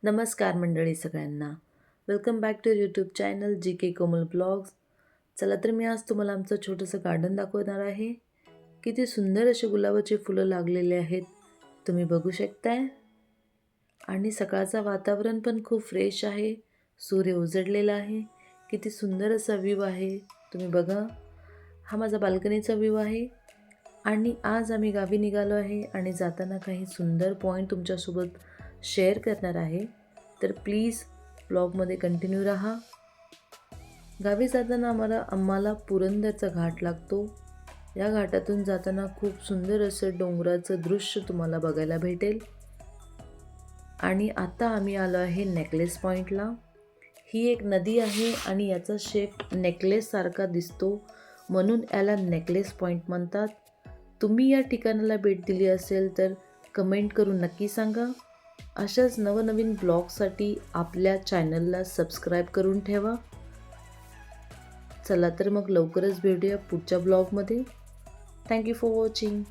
नमस्कार मंडळी सगळ्यांना. Welcome back to YouTube channel G K Komal blogs. चला तर मी आज तुम्हाला आमचं छोटंसं गार्डन दाखवणार आहे. किती सुंदर असे गुलाबाचे फुलं लागलेले आहेत, तुम्ही बघू शकताय. आणि सकाळचं वातावरण पण खूप फ्रेश आहे. सूर्य उजळलेला आहे. किती सुंदर असा व्ह्यू आहे, तुम्ही बघा. हा माझा बाल्कनीचा व्ह्यू आहे. आणि आज आम्ही गावी निघालो आहे आणि जाताना काही सुंदर पॉईंट तुमच्यासोबत शेअर करणार आहे. तर प्लीज ब्लॉगमध्ये कंटिन्यू राहा. गावी जाताना आम्हाला पुरंदरचा घाट लागतो. या घाटातून जाताना खूप सुंदर असं डोंगराचं दृश्य तुम्हाला बघायला भेटेल. आणि आता आम्ही आलो आहे नेकलेस पॉईंटला. ही एक नदी आहे आणि याचा शेप नेकलेससारखा दिसतो, म्हणून याला नेकलेस पॉईंट म्हणतात. तुम्ही या ठिकाणाला भेट दिली असेल तर कमेंट करून नक्की सांगा. अशाच नवनवीन ब्लॉगसाठी आपल्या चॅनलला सबस्क्राईब करून ठेवा. चला तर मग लवकरच भेटूया पुढच्या ब्लॉगमध्ये. Thank you for watching.